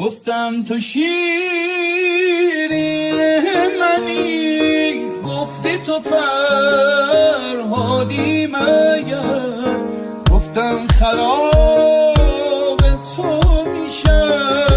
گفتم تو شیرین منی، گفتی تو فرهادی مگر. گفتم خراب تو میشم